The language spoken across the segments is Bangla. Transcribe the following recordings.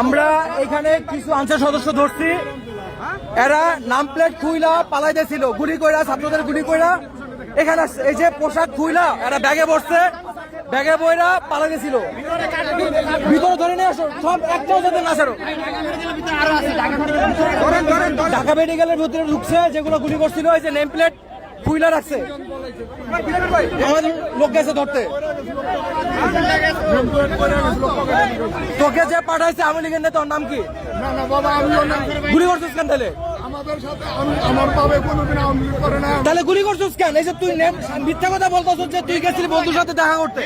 আমরা এখানে কিছু আনসার সদস্য ধরছি, এরা নাম প্লেট খুইলা পালাইতেছিল, গুলি কইরা, ছাত্রদের গুলি কইরা এখানে আসছে। এই যে পোশাক খুইলা এরা ব্যাগে বসছে, ব্যাগে বইরা পালাইতেছিল। ভিতরে ধরে নিয়ে আসো, সব একটাও যাতে না ছাড়ো। ঢাকা মেডিকেলের ভিতরে ঢুকছে, যেগুলো গুলি করছিল, এই যে নেম প্লেট খুইলা রাখছে। আমাদের লোক গেছে ধরতে। তোকে যে পাঠাইছে আওয়ামী লীগের নেতা, ওর নাম কি? না না বাবা, আমি গুলি করছিস কেন তাহলে? আমাদের সাথে আমার বাবা কোনোদিন আওয়ামী লীগ করে না। তাহলে গুলি করছিস কেন? এই যে তুই মিথ্যা কথা বলতেছ যে তুই গেছিলি বন্ধুর সাথে দেখা করতে।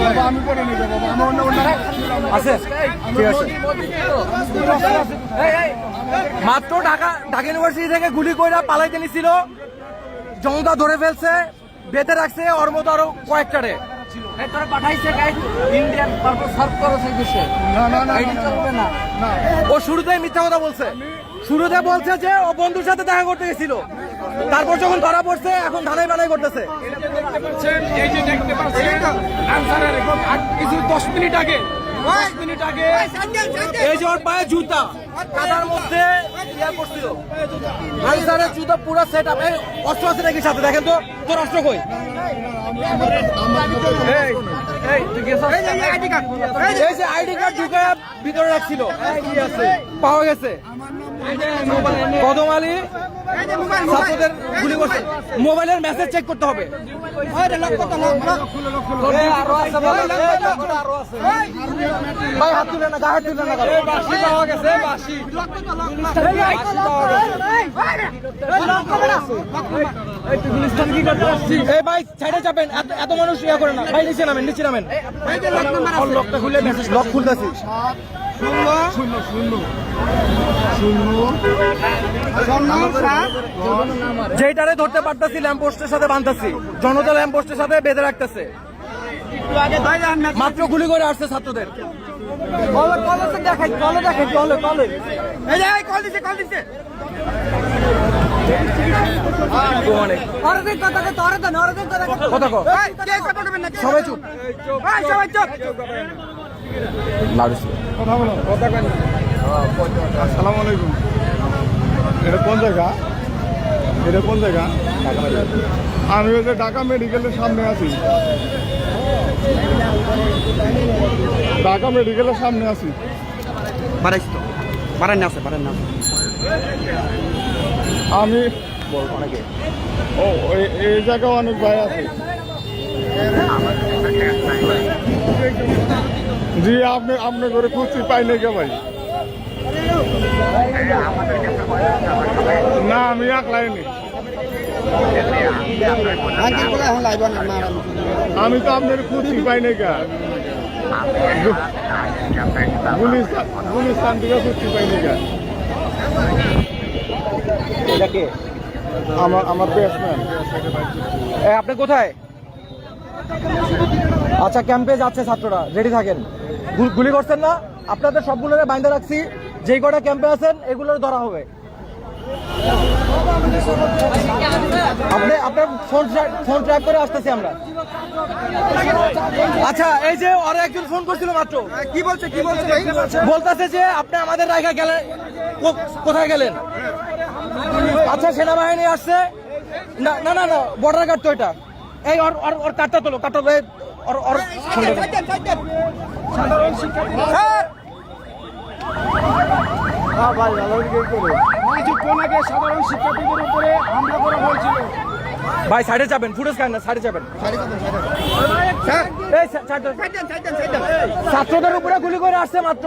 বাবা আমি করে নিতে বাবা, আমি অন্য অন্য আছে, ঠিক আছে। মাত্র ঢাকা ইউনিভার্সিটি থেকে গুলি কইরা পালাইতে নিছিল, জনতা ধরে ফেলছে, বেঁধে রাখছে, ওর মতো আরো কয়েকটারে ও শুরুতেই মিথ্যা কথা বলছে। শুরুতে বলছে যে ও বন্ধুর সাথে দেখা করতে গেছিল, তারপর যখন ধরা পড়ছে এখন ধানাই বানাই করতেছে। কিছু 10 মিনিট আগে এই যে ওর পায়ে জুতা, কাদার মধ্যে ইয়া করছিল, আনসারের জুতা পুরো সেট আপ। অস্ত্র আছে নাকি সাথে? দেখেন তো, তোর অস্ত্র কই? এই যে আইডি কার্ড ঢুকে ভিতরে রাখছিল, পাওয়া গেছে। কদম আলী ছাত্রদের গুলি করছে, মোবাইলের মেসেজ চেক করতে হবে। ভাই হাত তুলে না, হাত তুলে না। বাঁশি পাওয়া গেছে, বাঁশি। এই ভাই সাইডে চাপেন, এত মানুষ ইয়া করে না ভাই, নিচে নামেন, নিচে নামেন। লকটা খুলে মেসেজ, লক খুলতেছি। যেটারে ধরতে পারতাছি ল্যাম্পপোস্টের সাথে বাঁধতাছি, জনতা ল্যাম্পপোস্টের সাথে বেঁধে রাখতেছে। মাত্র গুলি করে আসছে ছাত্রদের। সবাই চুপ। আসসালামু আলাইকুম। এটা কোন জায়গা? এটা কোন জায়গা? আমি ওই যে ঢাকা মেডিকেলের সামনে আছি। ঢাকা মেডিকেলের সামনে আছি। আমি ও এই জায়গায় অনেক ভাই আছে। জি আপনি করে খুঁজছি পাই নাই কে ভাই? না আমি একলাইনি। আমি তো আপনার খুঁজছি পাই নাই কে? গুলিস্তান থেকে খুঁজছি পাই নাই কে? আমার ব্যাটসম্যান। আপনি কোথায়? আচ্ছা, ক্যাম্পে যাচ্ছে ছাত্ররা, রেডি থাকেন। গুলি করছেন না? আপনাদের সবগুলোরে বাইন্ধা রাখছি, যেই কটা ক্যাম্পে আছেন এগুলোর ধরা হবে। আপনি আপনার ফোন ট্র্যাক করে আসতেছি আমরা। আচ্ছা, এই যে ওরা একজন ফোন করছিল মাত্র, কি বলছে বলতেছে যে আপনি আমাদের রায়গা গেলেন, কোথায় গেলেন? আচ্ছা, সেনাবাহিনী আসছে। না না না, বর্ডার গার্ড তো এটা। এই ওর কাটটা তোলো, কাটটা কিছুক্ষণ আগে সাধারণ শিক্ষার্থীদের উপরে হামলা করা হয়েছিল। ভাই সাইডে যাবেন, ফুটেজ খান না, সাইডে যাবেন। ছাত্রদের উপরে গুলি করে আসছে মাত্র।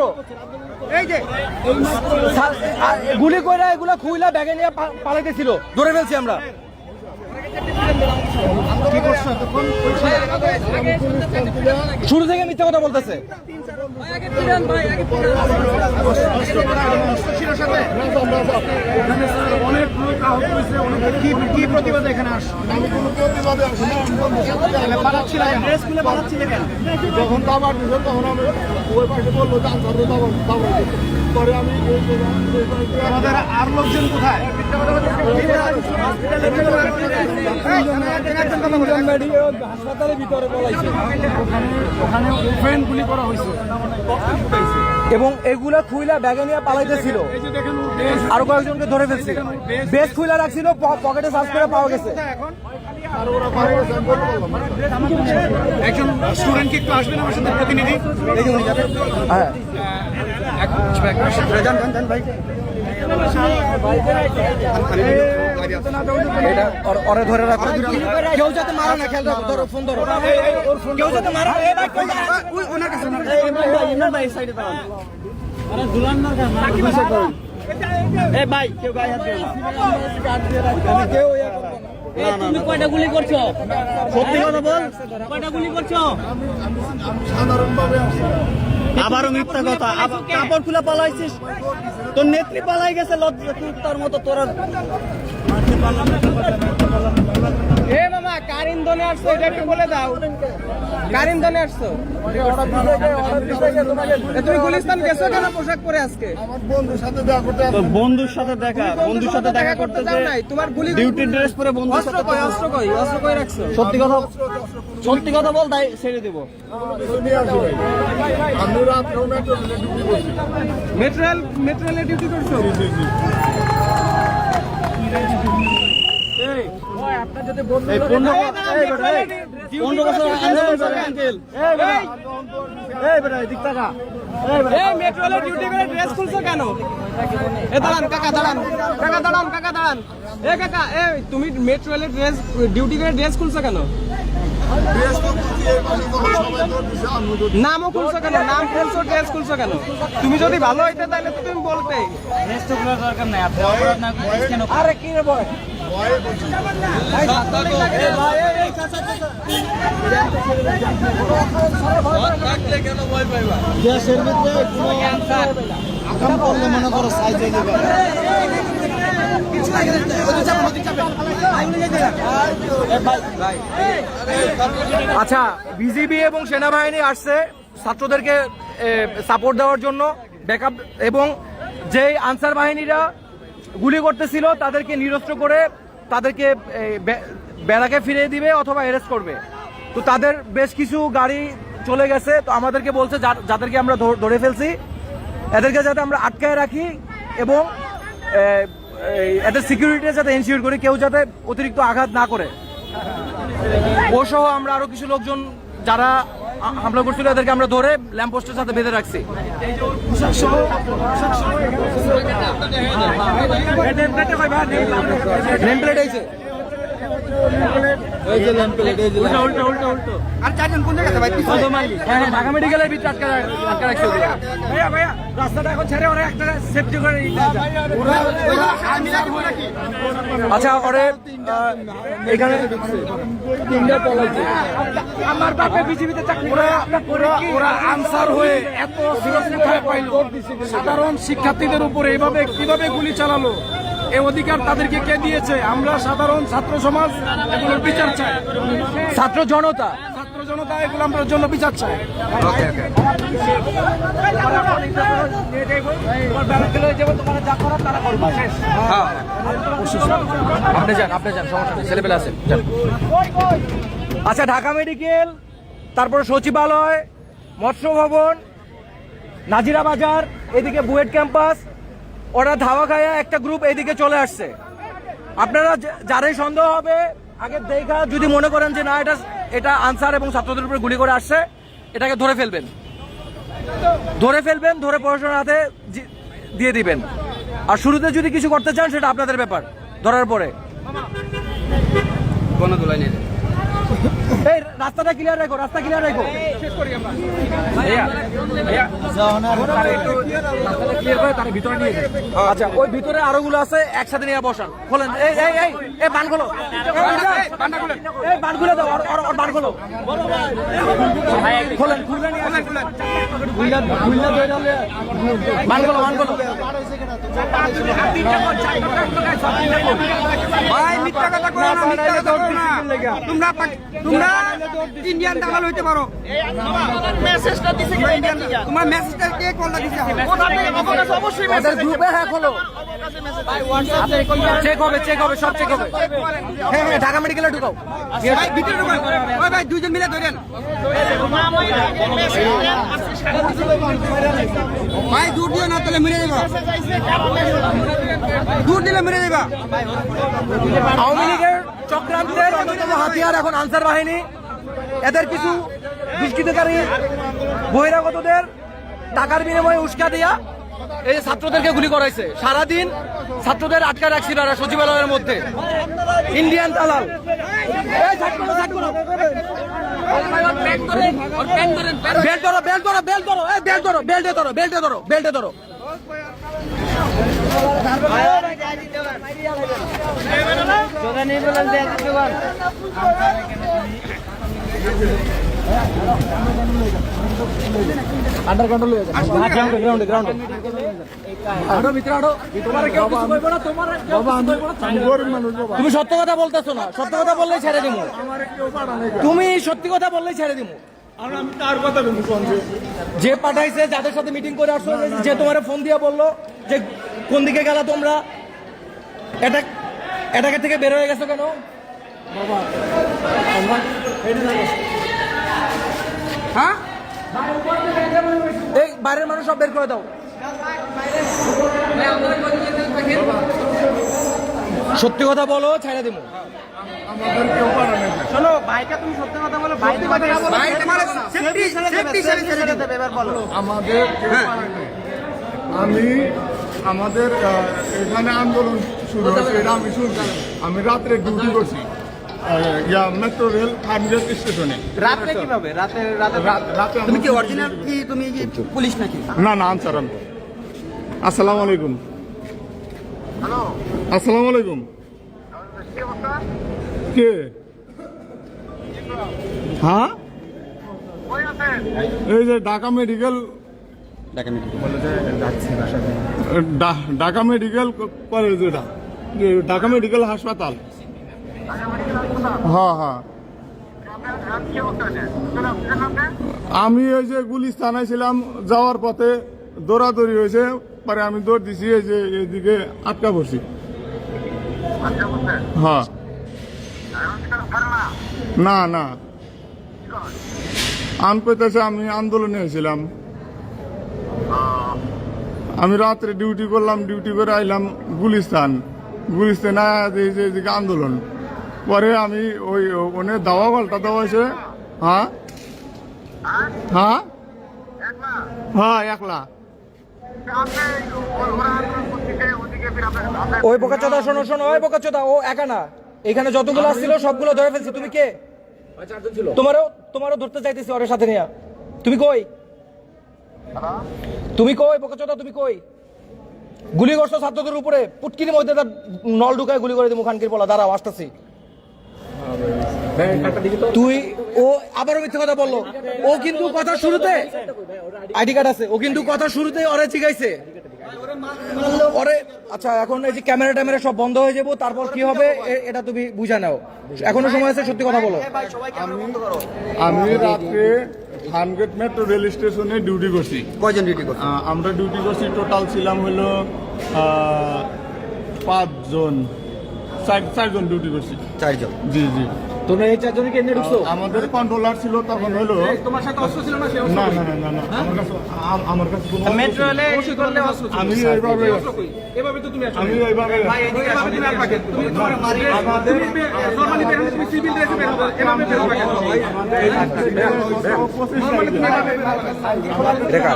এই যে গুলি করে এগুলো খুইলা ব্যাগে নিয়ে পালাইতেছিল, ধরে ফেলছি আমরা। শুরু থেকে মিথ্যা কথা বলতেছে। অনেক লোক আহত হয়েছে। কি প্রতিবাদে এখানে যখন দাবার দিল তখন আমি ওই পাশে বললো পরে আমি আমাদের আর লোকজন কোথায়? হাসপাতালের ভিতরে পলাইছে, ওখানে ওপেন গুলি করা হয়েছে। এবং এগুলা খুইলা ব্যাগে নিয়ে পালাইতেছিল। এই যে দেখেন ওর বেশ, আরো কয়েকজনকে ধরে ফেলছে, বেশ খুইলা রাখছিল, পকেটে সার্চ করে পাওয়া গেছে। আর ওরা পারে গেছে, আমি বলতে পারলাম না। একজন স্টুডেন্ট কি একটু আসবেন আমার সাথে প্রতিনিধি? হ্যাঁ, এটা ওরে ধরে রাখো, কেউ যাতে মারা না, খেয়াল রাখো, ধরো ফোন ধরো, কেউ যাতে মারা না। ওনার কাছে তুমি কয়টা গুলি করছো? সত্যি কথা বল, কয়টা গুলি করছো? সাধারণভাবে আসছে। আবারও মিথ্যা কথা, কাপড় খুলে পালাইছিস, তোর নেত্রী পালাই গেছে, লজ্জা তার মতো তোরা। এ মামা কার ইন্ধনে আসছো এটা একটু বলে দাও, কার ইন্ধনে আসছো? এ তুমি গুলিস্তান গেছো কেন পোশাক পরে আজকে? আমার বন্ধুর সাথে দেখা করতে আসছে। তোর বন্ধুর সাথে দেখা করতে যাও নাই, তোমার গুলি ডিউটি ড্রেস পরে বন্ধুর অস্ত্র সাথে কই, অস্ত্র কই, অস্ত্র কই রাখছো? সত্যি কথা বল, তাই ছেড়ে দেবো। এগুলো নিয়ে আসি ভাই। আমি রাত্রে মেট্রো রেলে ডিউটি করছি। মেট্রোলে ডিউটি করছো? জি, জি। এই 15 বছর আন্দোলন করে আঙ্কেল। এই মেট্রোলে ডিউটি করে ড্রেস খুলছো কেন? এ দাঁড়ান কাকা, দাঁড়ান কাকা, দাঁড়ান কাকা, দাঁড়ান। এ কাকা, এই তুমি মেট্রোলে ডিউটি করে ড্রেস খুলছো কেন? ড্রেস তো খুলছি, এই পাশে তো সবাই তো দিছে, আমি তো দিছি। নামও খুলছো কেন? নাম খুলছো, ড্রেস খুলছো কেন? তুমি যদি ভালো হইতে তাহলে তো তুমি বলতে। আরে কি রে বয়, ভয়ে বলছি। দেশের ভিতরে কোনো আকাম করলে মনে করো সাইজে দেবে। আচ্ছা, বিজিবি এবং সেনাবাহিনী আসছে ছাত্রদেরকে সাপোর্ট দেওয়ার জন্য, ব্যাকআপ, এবং যেই আনসার বাহিনীরা গুলি করতেছিল তাদেরকে নিরস্ত্র করে তাদেরকে ব্যারাকে ফিরিয়ে দিবে অথবা অ্যারেস্ট করবে। তো তাদের বেশ কিছু গাড়ি চলে গেছে, তো আমাদেরকে বলছে যাদেরকে আমরা ধরে ফেলছি এদেরকে যাতে আমরা আটকায় রাখি এবং এদের সিকিউরিটি যাতে এনশিওর করি, কেউ যাতে অতিরিক্ত আঘাত না করে। ও সহ আমরা আরো কিছু লোকজন যারা হামলা করছিল এদেরকে আমরা ধরে ল্যাম্পপোস্টের সাথে বেঁধে রাখছি। নেম প্লেট এইছে, ঢাকা মেডিকেলের ভিতরে আটকা রাখছে ওগুলো। রাস্তাটা এখন ছেড়ে ওরা একটা সেফটি করে আচ্ছা, ওরে এখানে আমার বাপে বিজেপিতে চাকরি করে, ওরা আনসার হয়ে এত সুরক্ষা পাইল, সাধারণ শিক্ষার্থীদের উপরে এভাবে কিভাবে গুলি চালালো? এই অধিকার তাদেরকে কে দিয়েছে? আমরা সাধারণ ছাত্র সমাজ এগুলোর বিচার চাই, ছাত্র জনতা। ছাত্র জনতা এগুলো আমরা জন্য বিচার চাই। আপনি যান, সমস্যা নেই, ছেলেপেলে আছে। আচ্ছা, ঢাকা মেডিকেল, তারপরে সচিবালয়, মৎস্য ভবন, নাজিরা বাজার, এদিকে বুয়েট ক্যাম্পাস, ওরা ধাওয়া খায়া একটা গ্রুপ এদিকে চলে আসছে। আপনারা যারাই সন্দেহ হবে আগে দেখা, যদি মনে করেন যে না এটা আনসার এবং ছাত্রদের উপরে গুলি করে আসছে, এটাকে ধরে ফেলবেন, ধরে পড়াশোনার হাতে দিয়ে দিবেন। আর শুরুতে যদি কিছু করতে চান সেটা আপনাদের ব্যাপার, ধরার পরে। এই রাস্তাটা ক্লিয়ার রাখো, রাস্তা ক্লিয়ার রাখো। আচ্ছা, ওই ভিতরে আরো গুলো আছে, একসাথে নিয়ে বসান, খোলেন। এই বান খোলো, এই বান খুলে দাও, বান খোলো, খোলেন, বান খোলো। ভাই মিথ্যা কথা কইও না, মিথ্যা কথা কইও না। তোমরা তোমরা ইন্ডিয়ান দালাল হইতে পারো। তোমার মেসেজটা কে কলটা দিছে? ওদের গ্রুপে হ্যাক হলো, চেক হবে সব চেক হবে। হ্যাঁ ঢাকা মেডিকেলে ঢুকাও। ভাই ভিতরে ঢুকান। ওই ভাই দুইজন মিলে ধরেন। ভাই দূর দিও না, তাহলে মেরে দেবা। দূর দিলে মেরে দেবা। আওয়ামী লীগের চক্রান্তের অন্যতম হাতিয়ার এখন আনসার বাহিনী। এদের কিছু দুষ্কৃতকারী বহিরাগতদের টাকার বিনিময়ে উস্কা দিয়া এই যে ছাত্রদেরকে গুলি করাইছে। সারাদিন ছাত্রদের আটকা রাখছিল এরা সচিবালয়ের মধ্যে। ইন্ডিয়ান দালাল। এই ছাড় করো। বেল্টে ধরো। আন্ডার কন্ট্রোল হয়ে যাবে। গ্রাউন্ডে আরো ভিতরে আরো। তোমার কেউ কিছু কইবো না, তোমার আমি গরিব মানুষ বাবা, তুমি সত্য কথা বলতেছো না। সত্য কথা বললেই ছেড়ে দিমু। আমার কেউ পাড়া নেই। তুমি সত্যি কথা বললেই ছেড়ে দিমু। আর আমি তার কথা বলবো সঞ্জয়। যে পাঠাইছে, যাদের সাথে মিটিং করে আসছো, যে তোমার ফোন দিয়ে বললো যে কোন দিকে গেলা তোমরা, এটাকে থেকে বের হয়ে গেছো কেন? হ্যাঁ এই বাইরের মানুষ সব বের করে দাও। সত্যি কথা বলো, ছেড়ে দিব। আমাদের কেউ পাড়া নেই। শোনো ভাইকে, তুমি সত্যি কথা বলো। ভাই তোমার সেফটি ছেড়ে দেবে। এবার বলো। আমাদের কেউ পাড়া নেই। আমাদের এখানে আন্দোলন শুরু হয়েছে, এটা আমি শুনছি। আমি রাত্রে ডিউটি করছি মেট্রো রেল ফার্মগেট স্টেশনে। রাতে কিভাবে? রাতে তুমি কি অরিজিনাল কি তুমি কি পুলিশ নাকি? না আনসার আমি। আসসালামু আলাইকুম। আসসালামু আলাইকুম। কে? হ্যাঁ, এই যে ঢাকা মেডিকেল কলেজ, এটা ঢাকা মেডিকেল হাসপাতাল। হ্যাঁ আমি ওই যে গুলিস্তানায় ছিলাম, যাওয়ার পথে দৌড়াদৌড়ি হয়েছে, পরে আমি দৌড় দিছি, এই যে এদিকে আটকা পড়ছি। হ্যাঁ না আন পেতেছে, আমি আন্দোলনে হয়েছিলাম। আমি রাত্রে ডিউটি করলাম, ডিউটি করে আইলাম গুলিস্তান এদিকে আন্দোলন। পরে আমি ওই ওনে দাওয়া পাল্টা দেওয়া হয়েছে। হ্যাঁ একলা। ওই বোকাচোদা, শোনো, ওই বোকাচোদা, ও একা না। এখানে যতগুলো আসছিল সবগুলো ধরে ফেলছি। তুমি কে? তোমারও ধরতে চাইতেছি ওর সাথে নিয়ে। তুমি কই বোকাচোদা, তুমি কই? গুলি করছো ছাত্রদের উপরে, পুটকির মধ্যে তার নল ঢুকায় গুলি করে দিই। মুখানকির বলা, দাঁড়াও আসতেছি। তুই ও আবারও মিথ্যে কথা বললো। ও কিন্তু কথা শুরুতে আইডি কার্ড আছে। ও কিন্তু কথা শুরুতে ওরে জিগাইছে ওরে। আচ্ছা, এখন এই যে ক্যামেরা সব বন্ধ হয়ে যাবো, তারপর কি হবে এটা তুমি বুঝা নাও। এখনো সময় আছে, সত্যি কথা বলো। আমি রাত্রে ফার্মগেট মেট্রো রেল স্টেশনে ডিউটি করছি। কয়জন ডিউটি করছো? আমরা ডিউটি করছি, টোটাল ছিলাম হলো 5 জন, 4 জন ডিউটি করছি। 4 জন। জি তোমরা এই চারজনকে এনে ঢুকছো? আমাদের কন্ট্রোলার ছিল তখন হলো। তোমার সাথে অস্ত্র ছিল না? না আমার কাছে কোনো মেট্রো রেলে করলে অস্ত্র ছিল। আমি এইভাবে এভাবে তো তুমি আসো। আমি এইভাবে ভাই এদিকে আসো, তুমি আর পাকে তুমি তোমার আমাদের নরমালি বের হচ্ছে, তুমি সিভিল ড্রেসে বের হবে। এভাবে বের হবে কেন ভাই? দেখা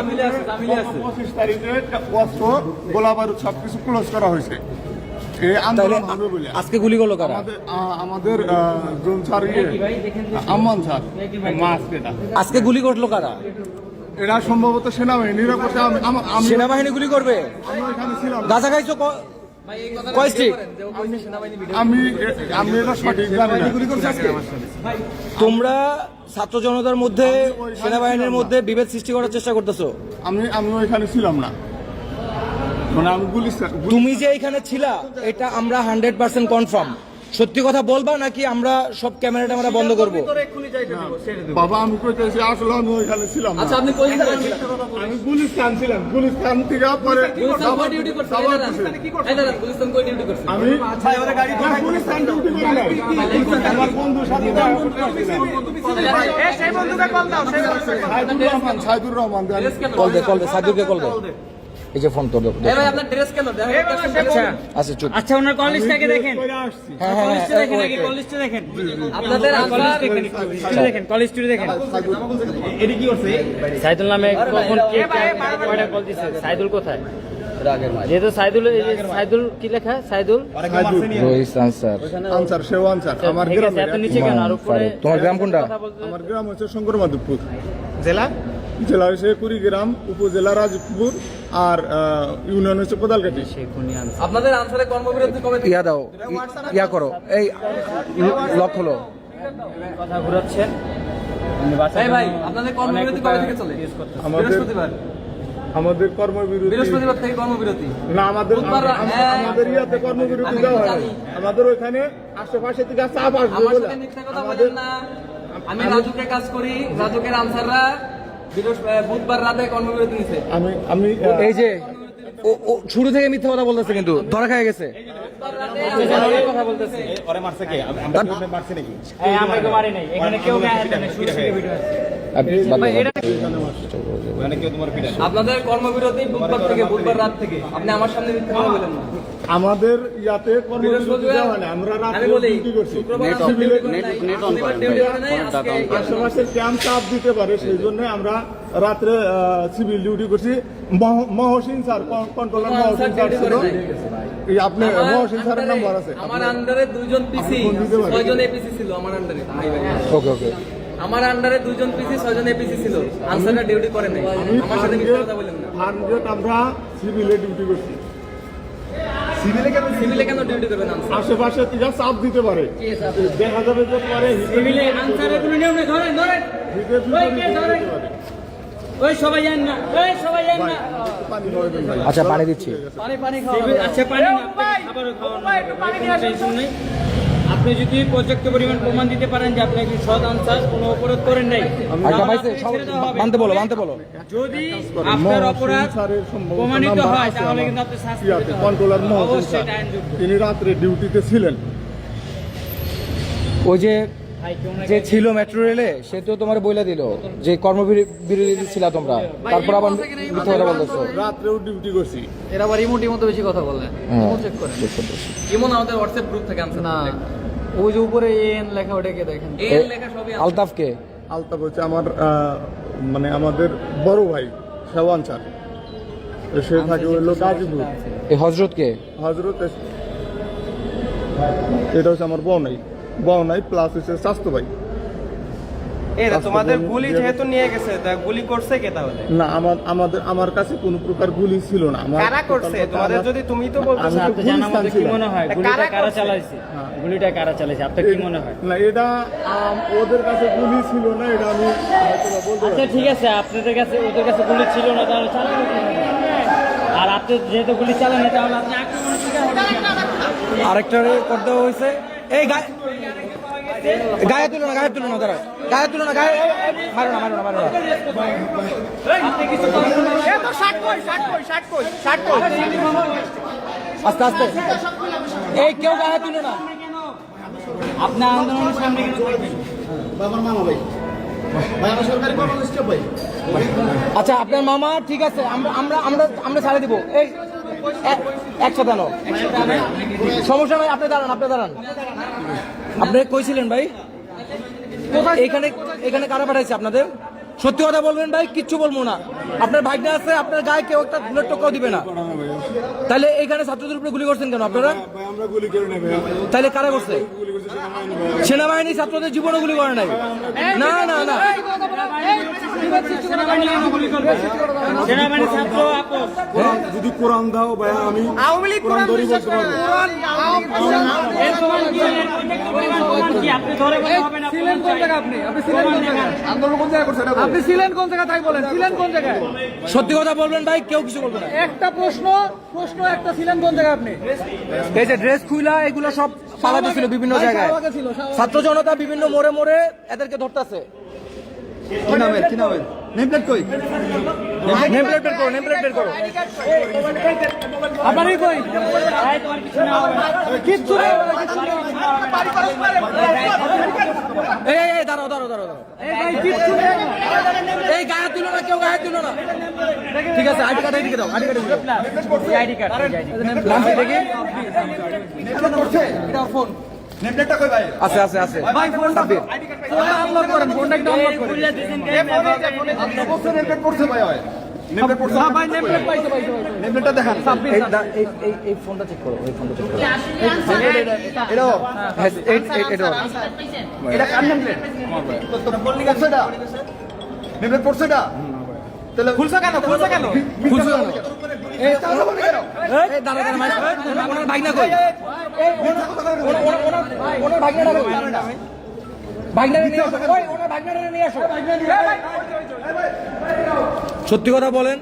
25 তারিখে অস্ত্র, গোলা বারুদ সবকিছু ক্লোজ করা হয়েছে। এই আন্দোলন হবে বলে আজকে গুলি করলো কারা? আমাদের জোন স্যার, আম্মান স্যার, আজকে গুলি করলো কারা? এরা সম্ভবত সেনাবাহিনীর উপরে। আমি সেনাবাহিনী গুলি করবে? ওইখানে ছিলাম। গাঁজা খাইছো কয় স্টিক? আমি এটা সঠিক জানি না। তোমরা ছাত্র জনতার মধ্যে, সেনাবাহিনীর মধ্যে বিভেদ সৃষ্টি করার চেষ্টা করতেছো। আমি ওইখানে ছিলাম না, মানে আমি তুমি যে এখানে ছিলা এটা আমরা 100% কনফার্ম। সত্যি কথা বলবা নাকি আমরা সব ক্যামেরা ট্যামেরা বন্ধ করবো? বাবা আমি কইতেছি আসলে আমি ওইখানে ছিলাম না। আচ্ছা আপনি কই ছিলেন? আমি গুলিস্তান ছিলাম, গুলিস্তান থেকে পরে গুলিস্তান কই ডিউটি করছেন? এই দাঁড়ান, গুলিস্তান কই ডিউটি করছেন? আমি গুলিস্তান ডিউটি করি নাই। আমার বন্ধুর সাথে সেই বন্ধুকে কল দাও, সেই সাইদুর রহমান কল দে সাইদুরকে কল দে। এই যে ফোন তোর দে। এই ভাই আপনার ড্রেস কেন? আচ্ছা চুপ। আচ্ছা ওনার কল লিস্টটাকে দেখেন, হ্যাঁ কল লিস্টে দেখেন, আগে কল লিস্টে দেখেন, আপনাদের কল লিস্ট দেখেন, হিস্ট্রি দেখেন, কল হিস্ট্রি দেখেন। সাইদুল নামে কখন কে কয়টা কল দিছে? সাইদুল কোথায়? যেহেতু সাইদুল, এই যে সাইদুল কি লেখা? সাইদুল রোহিত আনসার। আনসার সেও আনসার আমার ঠিক আছে, গ্রামে। এত নিচে কেন? আর উপরে তোমার গ্রাম কোনটা? কথা বলতে- আমার গ্রাম হচ্ছে শঙ্কর মাধবপুর, জেলা জেলা হচ্ছে কুড়িগ্রাম, উপজেলা রাজপুর, আর ইউনিয়ন হচ্ছে কোদালকাটি। আপনাদের আনসারে কর্মবিরতি কবে থেকে? ইয়া দাও, ইয়া করো, এই লক হলো। কথা ঘুরাচ্ছেন। এই ভাই আপনাদের কর্মবিরতি কবে থেকে চলে? বৃহস্পতিবার। আমাদের কর্মবিরতি বৃহস্পতিবার থেকে কর্মবিরতি। না, আমাদের বুধবার আমাদের ইয়াতে কর্মবিরতি আমি দেওয়া হয় জানি। আমাদের ওইখানে আশেপাশে থেকে চাপ আসবে আমার বলে সাথে মিথ্যা কথা বলেন না। আমি রাজুকে কাজ করি, রাজুকের আনসাররা বুধবার রাতে কর্মবিরতি নিছে। আমি এই যে ও শুরু থেকে মিথ্যা কথা বলতেছে, কিন্তু ধরা খেয়ে গেছে। কথা বলতেছে। এই আমাকে মারি নাই, এখানে কেউ গায়ে হাত দেয় না, শুরু থেকে ভিডিও আছে। আপনাদের কর্মবিরতি বুধবার থেকে, বুধবার রাত থেকে। আপনি আমার সামনে মিথ্যা কথা বলেন না। আমাদের ইয়াতে কর্মবিরতি দেওয়া হয় না, আমরা আমি রাতে বলি ডিউটি করছি। শুক্রবার শনিবার ডিউটি হয় নাই, আজকে আশেপাশের ক্যাম্প চাপ দিতে পারে, সেই জন্য আমরা রাত্রে সিভিল ডিউটি করছি। Mohsin sir, controller Mohsin sir ছিল। এই আপনি মহসিন স্যারের নাম্বার আছে? আমার আন্ডারে 2 জন পিসি, ফোন দিতে পারি? 6 জন এপিসি ছিল আমার আন্ডারে। ওকে ওকে। আমার আন্ডারে 2 জন পিসি, 6 জন এপিসি ছিল। আনসাররা ডিউটি করে নাই। আমার সাথে মিথ্যা কথা বলেন না। আমরা সিভিলে ডিউটি করছি। সিভিলে কেন ডিউটি করবেন আনসার? আশেপাশে থেকে চাপ দিতে পারে, দেখা যাবে যে পরে সিভিলে আনসারে কোনো নিয়ম নেই, ধরেন ধরেন, ওই কে ধরেন, ওই সবাই যান না, ওই সবাই যান না। আচ্ছা পানি দিচ্ছি। পানি খাওয়া। আচ্ছা পানি না, আপনাকে খাবারও খাওয়ানো হবে, টেনশন নেই। আপনি যদি পর্যাপ্ত পরিমাণ প্রমাণ দিতে পারেন যে আপনি একজন সৎ আনসার, কোনো অপরাধ করেন নাই, আচ্ছা ভাই তাহলে ছেড়ে দেওয়া হবে। মানতে বলো। যদি আপনার অপরাধ প্রমাণিত হয় তাহলে কিন্তু আপনি শাস্তি পেতে হবে। কন্ট্রোলার মহসিন অবশ্যই স্যার, এটা আইনযোগ্য। তিনি রাত্রে ডিউটিতে ছিলেন। ওই যে ভাই, কেউ না যে ছিল মেট্রো রেলে, সে তো তোমার বইলা দিল যে কর্মবিরতি ছিল তোমরা, তারপর আবার মিথ্যা কথা বলতেছো। রাত্রেও ডিউটি করছি। এরা আবার ইমোটির মতো বেশি কথা বলে। হ্যাঁ, চেক করেন। চেক করতেছি। ইমন আমাদের হোয়াটসঅ্যাপ গ্রুপ থেকে আনসার না। ওই যে উপরে এন লেখা, ওটাকে দেখেন। এন লেখা সবই আছে। আলতাফকে আলতাফ হচ্ছে আমার মানে আমাদের বড় ভাই শেওয়ান স্যার, সে থাকে হইলো গাজীপুর। এই হজরতকে হজরত এটা হচ্ছে আমার বউনাই প্লাস হচ্ছে স্বাস্থ্য ভাই। তোমাদের গুলি যেহেতু নিয়ে গেছে, তা গুলি করছে কে তাহলে? না, আমার কাছে কোনো প্রকার গুলি ছিল না। কারা করছে? তোমাদের যদি তুমি তো বলছো আমি তো আপনার জানার মধ্যে কি ছিলাম। মনে হয় গুলিটা কারা কারা করছে? চালাইছে? গুলিটা কারা চালাইছে আপনার কি মনে হয়? না, এটা ওদের কাছে গুলি ছিল না, এটা আমি হয়তো বা বলতে আচ্ছা পারি। ঠিক আছে, আপনাদের কাছে, ওদের কাছে গুলি ছিল না, তাহলে চালানো কিভাবে? আর আপনি যেহেতু গুলি চালান না, তাহলে আপনি আক্রমণের শিকার হবেন কেন? আরেকটা করতে হয়েছে। এই গায়ে তুলো না, গায়ে তুলো না, দাঁড়া, গায়ে তুলো না, গায়ে মারো না। আপনি কিছু বলবেন না? আস্তে আস্তে। এই কেউ গায়ে তুলো না। আপনি আন্দোলনের সামনে কেন থাকবেন? আচ্ছা আপনার মামা, ঠিক আছে, আমরা ছাড়ে দিব। এই একসাথে আনো, সমস্যা নাই। আপনি দাঁড়ান। আপনি কইছিলেন ভাই এখানে কারা পাঠাইছে আপনাদের? সত্যি কথা বলবেন ভাই, কিচ্ছু বলবো না। আপনার ভাইটা আছে, আপনার গায়ে কেউ একটা বুলেট টোকাও দিবে না। তাহলে এখানে ছাত্রদের উপরে গুলি করছেন কেন আপনারা? আমরা গুলি করি না ভাইয়া, তাহলে কারা করছে? গুলি করছে সেনাবাহিনী ভাইয়া। সেনাবাহিনী ছাত্রদের জীবনে গুলি করে নাই। না সেনাবাহিনী কেন গুলি করবে? সেনাবাহিনী ছাত্র আপোষ। যদি কোরআন দাও ভাইয়া, আমি আওয়ামী লীগ কোরআন ধরি বিশ্বাস বলতে করে পারবো। না। এর প্রমাণ কি? এর পর্যাপ্ত পরিমাণ প্রমাণ কি? আপনি ধরে বললে হবে না। ছিলেন কোন জায়গায় আপনি? আপনি ছিলেন কোন জায়গায়? আন্দোলন কোন জায়গায় করছে এটা বলুন। আপনি ছিলেন কোন জায়গায় তাই বলেন, ছিলেন কোন জায়গায়? সত্যি কথা বলবেন ভাই, কেউ কিছু বলবে না। একটা প্রশ্ন একটা, ছিলেন কোন জায়গায় আপনি? এই যে ড্রেস খুইলা এগুলো সব পালাতে ছিল বিভিন্ন ভাই, জায়গায়, শাহবাগে ছিল, শাহবাগে। ছাত্র জনতা বিভিন্ন মোড়ে মোড়ে এদেরকে ধরতেছে। কি নামের নেমপ্লেট কই? নেম প্লেট বের করো, নেম প্লেট বের করো। আপনারই কই? কিচ্ছু নেই, এই দাঁড়াও দাঁড়াও দাঁড়াও দাঁড়াও। এই ভাই কিচ্ছু নেই। এই গায়ে তুলো না, কেউ গায়ে তুলো না। ঠিক আছে, আইডি কার্ড এদিকে দাও, আইডি কার্ড এদিকে দাও। আইডি কার্ড লাম্পি দেখি। নেমপ্লেটটা কই ভাই? আছে আছে আছে। ভাই ফোন সাব্বির। আনলক করেন, ফোনটা একটু আনলক করেন। বলছে নেমপ্লেট পড়ছে ভাই হয়। নেমপ্লেট পড়ছে। হ্যাঁ ভাই, নেমপ্লেট পাইছে। নেমপ্লেটটা দেখান। এই ফোনটা চেক করো, এই ফোনটা চেক করো। এটাও হ্যাঁ, এটা এটা কার নেমপ্লেট? পড়ছে এটা? নেমপ্লেট পড়ছে এটা? তাহলে খুলছো কেন? খুলছো কেন? খুলছো কেন? এই তাহলে বলে কেন? এই দাঁড়া দাঁড়া মাইক, ওনার ভাগনা কই? ওনার ভাগনাটা কই? ভাগনাটা নিয়ে আসো, ওই ওনার ভাগনাটা নিয়ে আসো। সত্যি কথা বলেন,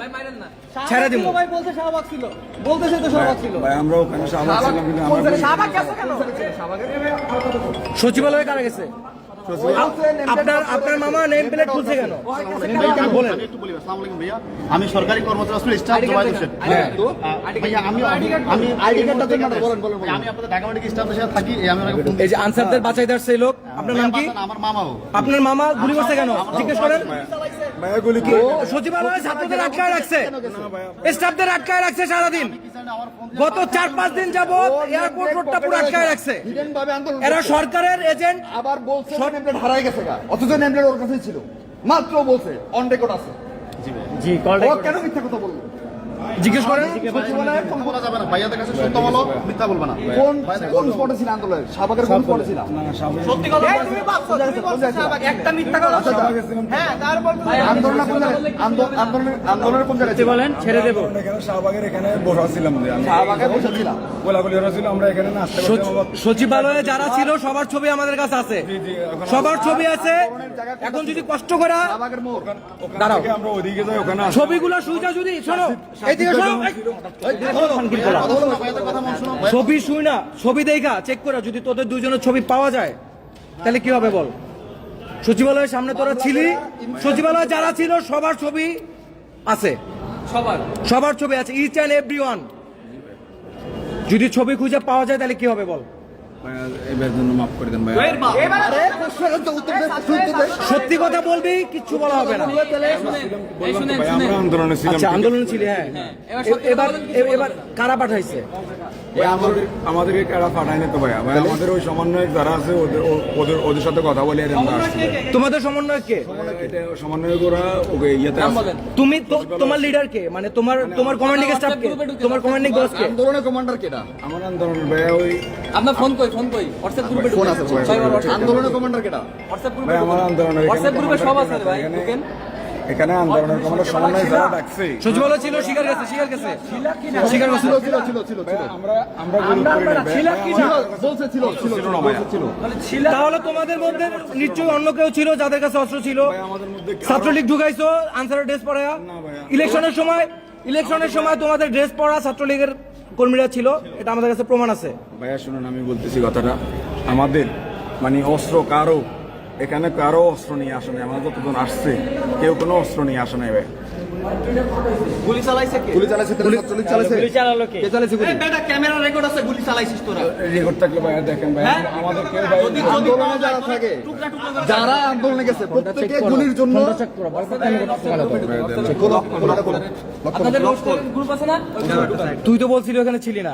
ছেড়ে দিব। ভাই বলতে শাহবাগ ছিল, বলতেছে তো শাহবাগ ছিল। আমরা ওখানে শাহবাগ ছিলাম কিন্তু আমরা শাহবাগ গেছে কেন? সচিবালয়ে কারা গেছে? আপনার মামা নেম প্লেট খুলছে কেন? বলেন। আমি সরকারি কর্মচারী আসলে স্টাফ জুবাইর হোসেন। ভাইয়া আমি আইডি কার্ডটা দেন না, বলেন। আমি আপনাদের ঢাকা মেডিকেল স্টাফের সাথে থাকি। আমি আপনাকে ফোন এই যে আনসারদের বাঁচাই দেওয়ার সেই লোক, আপনার নাম কি? আমার মামাও আপনার মামা গুলি করছে কেন? জিজ্ঞেস করেন। ভাইয়া গুলি কি? সচিবালয়ে ছাত্রদের আটকায় রাখছে, স্টাফদের আটকায় রাখছে সারাদিন। গত 4-5 দিন যাবত এয়ারপোর্ট রোডটা পুরো আটকায় রাখছে। হিডেন ভাবে আন্দোলন এরা সরকারের এজেন্ট। আবার বলছে নেমপ্লেট হারাই গেছে গা, অথচ নেমপ্লেট ওর কাছেই ছিল। মাত্র বলছে, অন রেকর্ড আছে। জি কল ও কেন মিথ্যা কথা বললো? জিজ্ঞেস করেন। সচিবালয়ে ফোন করা যাবে না। ভাইয়াদের কাছে সত্য বলো, মিথ্যা বলবে না। কোন স্পটে ছিল আন্দোলনের? শাহবাগের কোন স্পটে ছিল? সত্যি কথা বল, তুমি ভাবছো, তুমি বলছো শাহবাগ, একটা মিথ্যা কথা। হ্যাঁ, তারপর আন্দোলন কোন জায়গায়? আন্দোলনের কোন জায়গায় ছিল? বলেন, ছেড়ে দেবো। শাহবাগের এখানে বসাছিলাম যে আমি শাহবাগে বসেছিলাম। গোলাগুলি হয়েছিল, আমরা এখানে নাচতে সচিবালয়ে যারা ছিল সবার ছবি আমাদের কাছে আছে, সবার ছবি আছে। এখন যদি কষ্ট করে শাহবাগের মোড়। দাঁড়াও, আমরা ওদিকে যাই, ওখানে ছবিগুলো সুইটা যদি শোনো, এইদিকে শোনো, ছবি শুই না, ছবি দেখা চেক করে যদি তোদের দুইজনের ছবি পাওয়া যায় তাহলে কি হবে বল? সচিবালয়ের সামনে তোরা ছিলি, সচিবালয়ে যারা ছিল সবার ছবি আছে, সবার ছবি আছে, ইচ অ্যান্ড এভরি ওয়ান। যদি ছবি খুঁজে পাওয়া যায় তাহলে কি হবে বল? এবার জন্য মাফ করে দেন ভাই। সত্যি কথা বলবি, কিচ্ছু বলা হবে না। ভাই আমরা আন্দোলনে ছিলাম। আচ্ছা, আন্দোলন ছিল, হ্যাঁ। এবার কারা পাঠাইছে? আমাদেরকে কারা পাঠায় না তো ভাইয়া। ভাই আমাদের ওই সমন্বয়ক যারা আছে ওদের সাথে কথা বলে আর আমরা আসছি। তোমাদের সমন্বয়ক কে? এটা সমন্বয়ক ওরা ওকে ইয়েতে আছে। তুমি তোমার লিডার কে? মানে তোমার কমান্ডিং স্টাফ কে? তোমার কমান্ডিং বস কে? আন্দোলনের কমান্ডার কেডা? আমার আন্দোলন ভাইয়া ওই আপনার ফোন কই? হোয়াটসঅ্যাপ গ্রুপে ফোন আছে। আন্দোলনের কমান্ডার কেডা? হোয়াটসঅ্যাপ গ্রুপে ভাই আমার আন্দোলনের হোয়াটসঅ্যাপ গ্রুপে সব আছে ভাই, ঢুকেন। এখানে আন্দোলনের কমান্ডার সমন্বয় যারা ডাকছে সচিবালয় ছিল, স্বীকার গেছে, স্বীকার গেছে। আমরা গুলি করি না ভাই। বলছে ছিল না ছিল। তাহলে তোমাদের মধ্যে নিশ্চয়ই অন্য কেউ ছিল যাদের কাছে অস্ত্র ছিল। আমাদের মধ্যে ছাত্রলীগ ঢুকাইছো আনসারের ড্রেস পরা। ইলেকশনের সময় তোমাদের ড্রেস পরা ছাত্রলীগের কর্মীরা ছিল, এটা আমাদের কাছে প্রমাণ আছে। ভাইয়া শুনুন, আমি বলতেছি কথাটা, আমাদের মানে অস্ত্র কারো এখানে কারো অস্ত্র নিয়ে আসে নাই। আমার যতজন আসছে কেউ কোনো অস্ত্র নিয়ে আসে নাই ভাই। গুলি চালাইছে কে? গুলি চালাইছে, ছাত্রলীগ চালাইছে। গুলি চালালো কে? কে চালাইছে গুলি? বেটা ক্যামেরা রেকর্ড আছে, গুলি চালাইছিস তোরা। রেকর্ড থাকলে ভাইয়া দেখেন ভাই, আমাদের কেউ ভাই আন্দোলনে যারা থাকে, যারা আন্দোলনে গেছে প্রত্যেকে গুলির জন্য আপনাদের রোস্টার গ্রুপ আছে না? তুই তো বলছিলি ওখানে ছিলি না।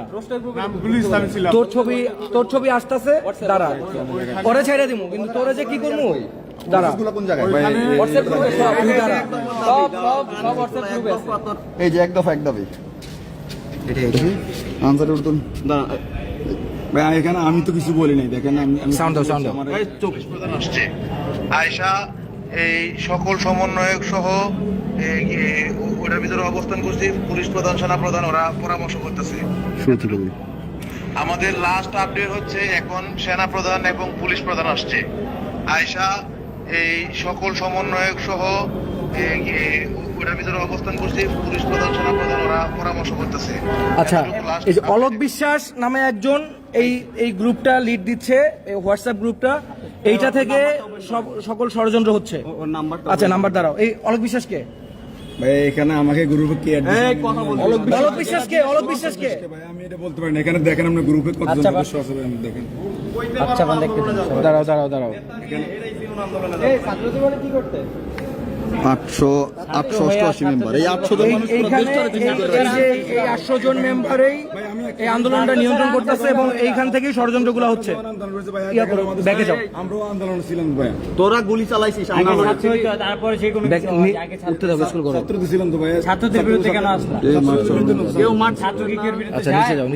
তোর ছবি আসতেছে, দাঁড়া, পরে ছেড়ে দিমু, কিন্তু তোরে যে কি করবো দাঁড়া। কোন জায়গায়? হোয়াটসঅ্যাপ গ্রুপে সব, তুই দাঁড়া। সব হোয়াটসঅ্যাপ গ্রুপে আছে। এই যে এক দফা আনসার উর্দুন ভাই এখানে আমি তো কিছু বলি নাই। দেখেন আমি সাউন্ড দাও, সাউন্ড দাও। প্রধান আসছে। আয়শা এই সকল সমন্বয়ক সহ ওটার ভিতরে অবস্থান করছি। পুলিশ প্রধান, সেনা প্রধান ওরা পরামর্শ করতেছে। আমাদের লাস্ট আপডেট হচ্ছে এখন সেনা প্রধান এবং পুলিশ প্রধান আসছে, আয়শা এই সকল সমন্বয়ক সহ ওটার ভিতরে অবস্থান করছে, পুলিশ প্রধান সেনা প্রধান ওরা পরামর্শ করতেছে। আচ্ছা, এই যে অলোক বিশ্বাস নামে একজন এই গ্রুপটা লিড দিচ্ছে, এই হোয়াটসঅ্যাপ গ্রুপটা, এইটা থেকে সকল ষড়যন্ত্র হচ্ছে। আচ্ছা, নাম্বার দাঁড়াও। এই অলোক বিশ্বাস কে? ভাই এখানে আমাকে গ্রুপে কি অ্যাড অলোক বিশ্বাস কে? অলোক বিশ্বাস কে? ভাই আমি এটা বলতে পারি না। এখানে দেখেন আপনার গ্রুপে কতজন সদস্য আছে ভাই, আমি দেখেন। আচ্ছা, দাঁড়াও। এই ছাত্র জীবনে কি করতে? 888 মেম্বার, এই 800 জন মানুষ এইখানে এই 800 জন মেম্বারেই এই আন্দোলনটা নিয়ন্ত্রণ করতেছে এবং এইখান থেকেই ষড়যন্ত্রগুলো হচ্ছে। ব্যাকে যাও। আমরাও আন্দোলনে ছিলাম ভাই। তোরা গুলি চালাইছিস, তারপরে সেই কোনো উঠতে দাও, স্কুল করো। ছাত্র ছিলাম তো ভাই। ছাত্রদের বিরুদ্ধে কেন আসলো? কেউ মাঠ ছাত্রলীগের বিরুদ্ধে আচ্ছা, নিচে যাও।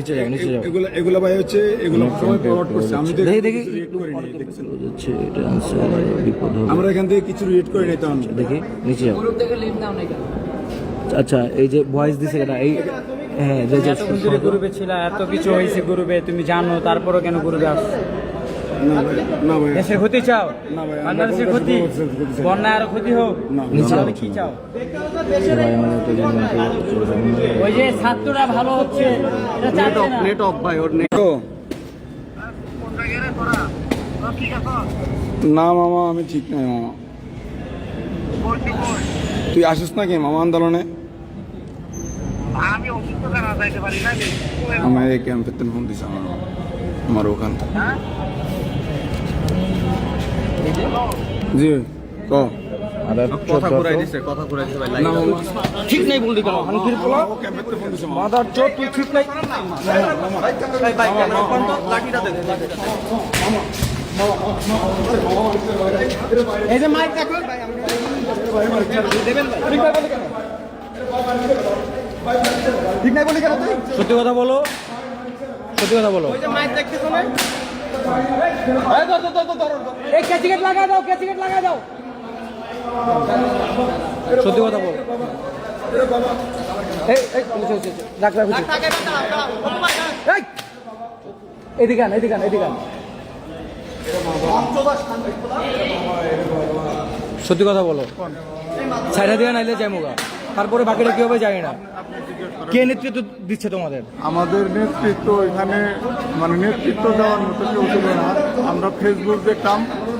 এগুলো ভাই হচ্ছে এগুলো সবাই ফরওয়ার্ড করছে। আমি দেখি রিড করি নাই, আমরা এখান থেকে কিছু রিড করি নাই। তখন দেখি নিচে যাও। আচ্ছা, এই যে ভয়েস দিছে এটা, এই হ্যাঁ, গ্রুপে ছিল, এত কিছু হয়েছে গ্রুপে, তুমি জানো, তারপরও কেন গ্রুপে আসছো? না ভাই, দেশের ক্ষতি চাও? না ভাই, বাংলাদেশের ক্ষতি, বন্যা আরো ক্ষতি হোক, তাহলে কি চাও? ওই যে ছাত্ররা ভালো হচ্ছে, এটা চাচ্ছে না। নেট অফ ভাই, ওর নেট। না মামা, আমি ঠিক নাই মামা। তুই আসিস নাকি মামা আন্দোলনে? আমার এই ক্যাম্পের থেকে ফোন দিছে আমার ওখান থেকে। জি ক কথা ঘুরাই দিছে ভাই। না মামা, ঠিক নাই বললি কেন? হানকির পোলা ও ক্যাম্পের থেকে ফোন দিছে মামা। মাদার চোদ, তুই ঠিক নাই। এই যে মাইক দেখো ভাই, ঠিক নাই বলি কেন তুই? সত্যি কথা বলো। ওই যে মাইক দেখতেছো না? এই ক্যাচিকেট লাগা দাও। সত্যি কথা বল। এদিকে আন। সত্যি কথা বলো। ছাইরা দিয়ে নাইলে যাইমুগা, তারপরে বাকিটা কি হবে জানি না। কে নেতৃত্ব দিচ্ছে তোমাদের? আমাদের নেতৃত্ব এখানে মানে নেতৃত্ব দেওয়ার মতো কেউ ছিল না। আমরা ফেসবুক দেখতাম,